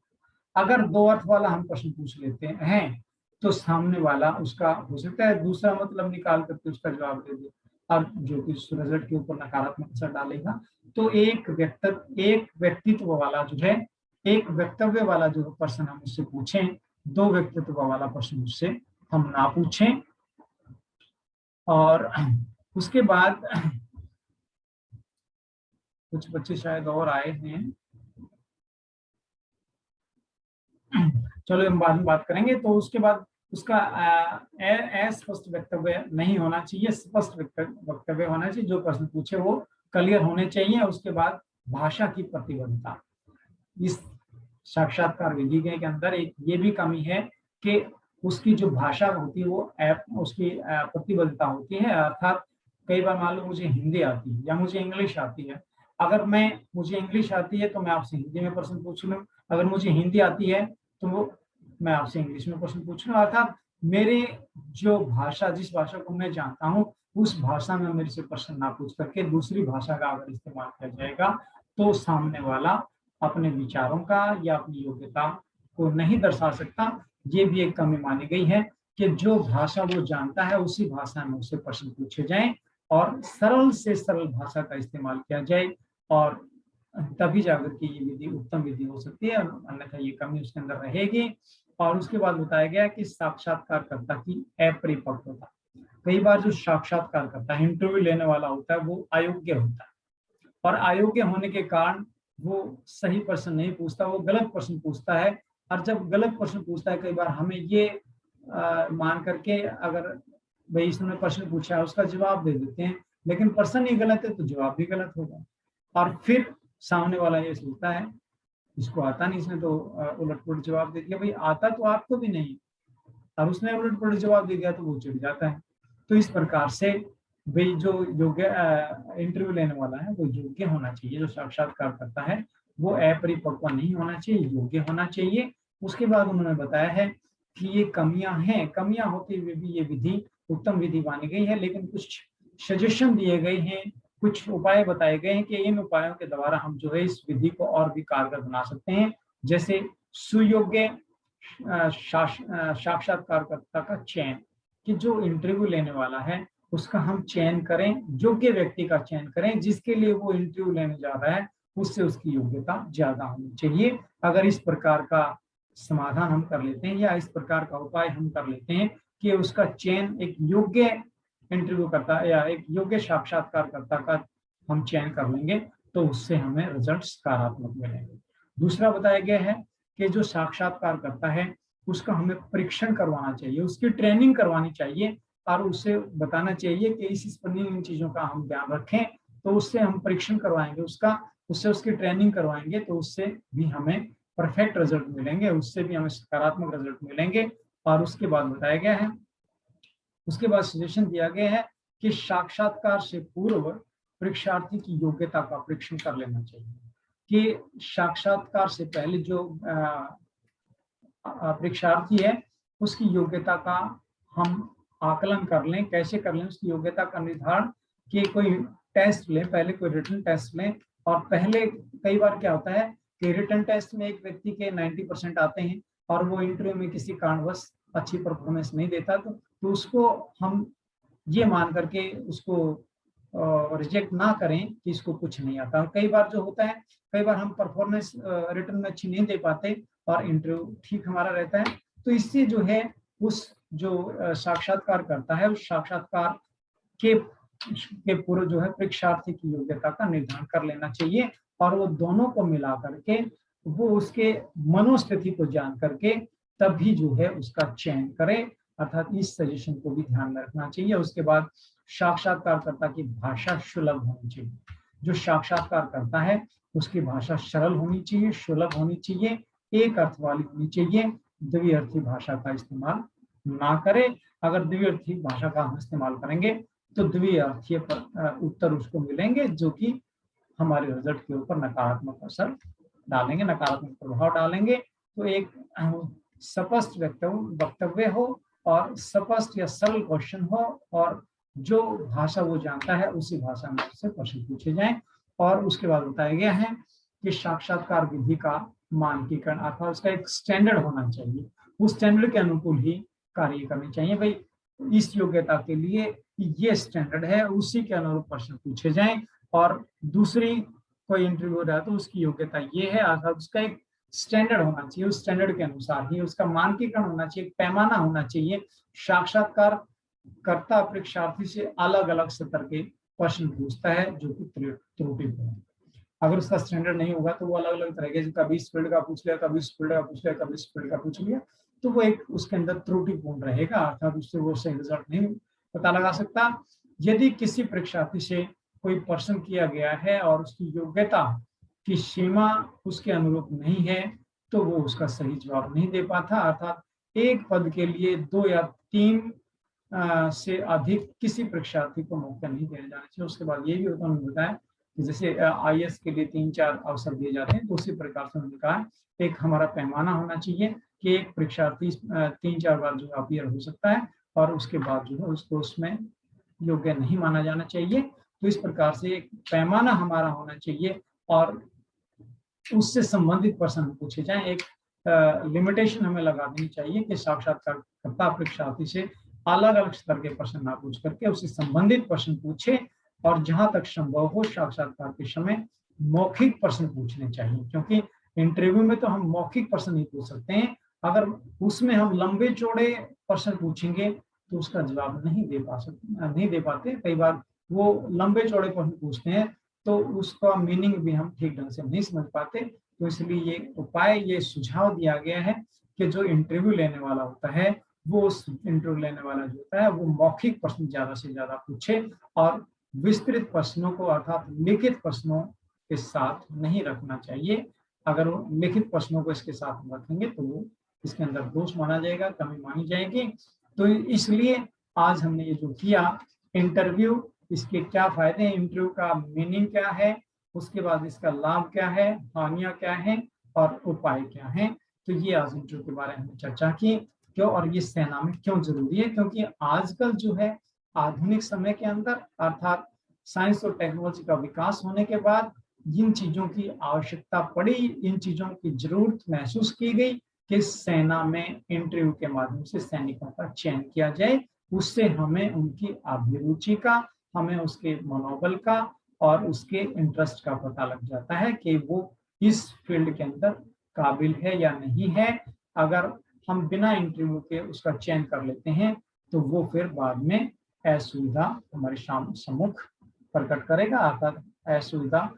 अगर दो अर्थ वाला हम प्रश्न पूछ लेते हैं तो सामने वाला उसका हो सकता है दूसरा मतलब निकाल करके उसका जवाब दे दे और जो कि रिजल्ट के ऊपर नकारात्मक असर डालेगा। तो एक व्यक्तित्व वाला जो है, एक वक्तव्य वाला जो प्रश्न हम उससे पूछें, दो व्यक्तित्व वाला प्रश्न उससे हम ना पूछें। और उसके बाद कुछ बच्चे शायद और आए हैं, चलो हम बाद में बात करेंगे। तो उसके बाद उसका अस्पष्ट वक्तव्य नहीं होना चाहिए, स्पष्ट वक्तव्य होना चाहिए। जो प्रश्न पूछे वो क्लियर होने चाहिए। उसके बाद भाषा की प्रतिबद्धता, इस साक्षात्कार विधि के अंदर एक ये भी कमी है कि उसकी जो भाषा होती है वो उसकी प्रतिबद्धता होती है। अर्थात कई बार मान लो मुझे हिंदी आती है या मुझे इंग्लिश आती है, अगर मुझे इंग्लिश आती है तो मैं आपसे हिंदी में प्रश्न पूछ लूँ, अगर मुझे हिंदी आती है तो वो मैं आपसे इंग्लिश में प्रश्न पूछ लूँ। अर्थात मेरे जो भाषा, जिस भाषा को मैं जानता हूँ उस भाषा में मेरे से प्रश्न ना पूछ करके दूसरी भाषा का अगर इस्तेमाल किया जाएगा तो सामने वाला अपने विचारों का या अपनी योग्यता को नहीं दर्शा सकता। ये भी एक कमी मानी गई है कि जो भाषा वो जानता है उसी भाषा में उससे प्रश्न पूछे जाएं और सरल से सरल भाषा का इस्तेमाल किया जाए, और तभी जाकर के ये विधि उत्तम विधि हो सकती है, अन्यथा ये कमी उसके अंदर रहेगी। और उसके बाद बताया गया कि साक्षात्कारकर्ता की अपरिपक्वता। कई बार जो साक्षात्कारकर्ता इंटरव्यू लेने वाला होता है वो अयोग्य होता है, और अयोग्य होने के कारण वो सही प्रश्न नहीं पूछता, वो गलत प्रश्न पूछता है। और जब गलत प्रश्न पूछता है कई बार हमें ये मान करके अगर भाई इसने प्रश्न पूछा है उसका जवाब दे देते हैं, लेकिन प्रश्न ही गलत है तो जवाब भी गलत होगा। और फिर सामने वाला ये सोचता है इसको आता नहीं, इसने तो उलट-पुलट जवाब दे दिया। भाई आता तो आपको भी नहीं और उसने उलट-पुलट जवाब दे दिया तो वो चिढ़ जाता है। तो इस प्रकार से भाई जो योग्य इंटरव्यू लेने वाला है वो योग्य होना चाहिए, जो साक्षात्कार करता है वो अपरिपक्व नहीं होना चाहिए, योग्य होना चाहिए। उसके बाद उन्होंने बताया है कि ये कमियां हैं, कमियां होते हुए भी ये विधि उत्तम विधि मानी गई है, लेकिन कुछ सजेशन दिए गए हैं, कुछ उपाय बताए गए हैं कि इन उपायों के द्वारा हम जो है इस विधि को और भी कारगर बना सकते हैं। जैसे सुयोग्य साक्षात्कारकर्ता का चयन, कि जो इंटरव्यू लेने वाला है उसका हम चयन करें, योग्य व्यक्ति का चयन करें जिसके लिए वो इंटरव्यू लेने जा रहा है उससे उसकी योग्यता ज्यादा होनी चाहिए। अगर इस प्रकार का समाधान हम कर लेते हैं या इस प्रकार का उपाय हम कर लेते हैं कि उसका चयन एक योग्य इंटरव्यू करता या एक योग्य साक्षात्कारकर्ता का हम चयन कर लेंगे तो उससे हमें रिजल्ट सकारात्मक मिलेंगे। दूसरा बताया गया है कि जो साक्षात्कार करता है उसका हमें परीक्षण करवाना चाहिए, उसकी ट्रेनिंग करवानी चाहिए और उसे बताना चाहिए कि इस इन चीजों का हम ध्यान रखें। तो उससे हम परीक्षण करवाएंगे उसका, उससे उसकी ट्रेनिंग करवाएंगे तो उससे भी हमें परफेक्ट रिजल्ट मिलेंगे, उससे भी हमें सकारात्मक रिजल्ट मिलेंगे। और उसके बाद बताया गया है, उसके बाद सजेशन दिया गया है कि साक्षात्कार से पूर्व परीक्षार्थी की योग्यता का परीक्षण कर लेना चाहिए। कि साक्षात्कार से पहले जो परीक्षार्थी है उसकी योग्यता का हम आकलन कर लें। कैसे कर लें उसकी योग्यता का निर्धारण? कि कोई टेस्ट लें, पहले कोई रिटन टेस्ट लें। और पहले कई बार क्या होता है कि रिटन टेस्ट में एक व्यक्ति के 90% आते हैं और वो इंटरव्यू में किसी कारणवश अच्छी परफॉर्मेंस नहीं देता, तो उसको हम ये मान करके उसको रिजेक्ट ना करें कि इसको कुछ नहीं आता। और कई बार जो होता है, कई बार हम परफॉर्मेंस रिटन में अच्छी नहीं दे पाते और इंटरव्यू ठीक हमारा रहता है। तो इससे जो है उस जो साक्षात्कार करता है उस साक्षात्कार के पूर्व जो है परीक्षार्थी की योग्यता का निर्धारण कर लेना चाहिए और वो दोनों को मिला करके वो उसके मनोस्थिति को जान करके तभी जो है उसका चयन करे। अर्थात इस सजेशन को भी ध्यान में रखना चाहिए। उसके बाद साक्षात्कारकर्ता की भाषा सुलभ होनी चाहिए। जो साक्षात्कार करता है उसकी भाषा सरल होनी चाहिए, सुलभ होनी चाहिए, एक अर्थ वाली होनी चाहिए। द्विअर्थी भाषा का इस्तेमाल ना करें। अगर द्विअर्थी भाषा का हम इस्तेमाल करेंगे तो द्विअर्थीय उत्तर उसको मिलेंगे जो कि हमारे रिजल्ट के ऊपर नकारात्मक असर डालेंगे, नकारात्मक प्रभाव डालेंगे। तो एक स्पष्ट वक्तव्य हो और स्पष्ट या सरल क्वेश्चन हो और जो भाषा वो जानता है उसी भाषा में उससे प्रश्न पूछे जाएं। और उसके बाद बताया गया है कि साक्षात्कार विधि का मानकीकरण अर्थात उसका एक स्टैंडर्ड होना चाहिए। उस स्टैंडर्ड के अनुकूल ही कार्य करनी चाहिए। भाई इस योग्यता के लिए ये स्टैंडर्ड है, उसी के अनुरूप प्रश्न पूछे जाएं। और दूसरी कोई इंटरव्यू हो रहा है तो उसकी योग्यता ये है, अर्थात उसका एक स्टैंडर्ड होना चाहिए। उस स्टैंडर्ड के अनुसार ही उसका मानकीकरण होना चाहिए, पैमाना होना चाहिए। साक्षात्कार कर्ता परीक्षार्थी से अलग अलग स्तर के प्रश्न पूछता है जो कि त्रुटिपूर्ण है। अगर उसका स्टैंडर्ड नहीं होगा तो वो अलग अलग तरह के कभी इस फील्ड का पूछ लिया, कभी इस फील्ड का पूछ लिया, कभी इस फील्ड का पूछ लिया, तो वो एक उसके अंदर त्रुटिपूर्ण रहेगा, अर्थात उससे वो सही रिजल्ट नहीं पता लगा सकता। यदि किसी परीक्षार्थी से कोई प्रश्न किया गया है और उसकी योग्यता की सीमा उसके अनुरूप नहीं है तो वो उसका सही जवाब नहीं दे पाता। अर्थात एक पद के लिए 2 या 3 से अधिक किसी परीक्षार्थी को मौका नहीं दिया जाना चाहिए। उसके बाद ये भी होता है बताया कि जैसे आईएएस के लिए 3-4 अवसर दिए जाते हैं तो उसी प्रकार से उन्होंने कहा एक हमारा पैमाना होना चाहिए कि एक परीक्षार्थी 3-4 बार जो अपीयर हो सकता है और उसके बाद जो है उसको उसमें योग्य नहीं माना जाना चाहिए। तो इस प्रकार से एक पैमाना हमारा होना चाहिए और उससे संबंधित प्रश्न पूछे जाएं। एक लिमिटेशन हमें लगा देनी चाहिए कि साक्षात्कारकर्ता परीक्षार्थी से अलग अलग स्तर के प्रश्न ना पूछ करके उससे संबंधित प्रश्न पूछे और जहां तक संभव हो साक्षात्कार के समय मौखिक प्रश्न पूछने चाहिए, क्योंकि इंटरव्यू में तो हम मौखिक प्रश्न नहीं पूछ सकते हैं। अगर उसमें हम लंबे चौड़े प्रश्न पूछेंगे तो उसका जवाब नहीं दे पाते। कई बार वो लंबे चौड़े प्रश्न पूछते हैं तो उसका मीनिंग भी हम ठीक ढंग से नहीं समझ पाते। तो इसलिए ये सुझाव दिया गया है कि जो इंटरव्यू लेने वाला होता है वो उस इंटरव्यू लेने वाला जो होता है वो मौखिक प्रश्न ज्यादा से ज्यादा पूछे और विस्तृत प्रश्नों को अर्थात लिखित प्रश्नों के साथ नहीं रखना चाहिए। अगर वो लिखित प्रश्नों को इसके साथ रखेंगे तो वो इसके अंदर दोष माना जाएगा, कमी मानी जाएगी। तो इसलिए आज हमने ये जो किया इंटरव्यू, इसके क्या फायदे हैं, इंटरव्यू का मीनिंग क्या है, उसके बाद इसका लाभ क्या है, हानियां क्या है और उपाय क्या है। तो ये आज इंटरव्यू के बारे में चर्चा की। क्यों और ये सेना में क्यों जरूरी है, क्योंकि आजकल जो है आधुनिक समय के अंदर अर्थात साइंस और टेक्नोलॉजी का विकास होने के बाद जिन चीजों की आवश्यकता पड़ी, इन चीजों की जरूरत महसूस की गई कि सेना में इंटरव्यू के माध्यम से सैनिकों का चयन किया जाए। उससे हमें उनकी अभिरुचि का, हमें उसके मनोबल का और उसके इंटरेस्ट का पता लग जाता है कि वो इस फील्ड के अंदर काबिल है या नहीं है। अगर हम बिना इंटरव्यू के उसका चयन कर लेते हैं तो वो फिर बाद में असुविधा हमारे सम्मुख प्रकट करेगा, अर्थात असुविधा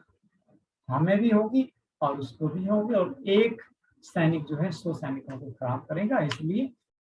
हमें भी होगी और उसको भी होगी और एक सैनिक जो है 100 सैनिकों को खराब करेगा। इसलिए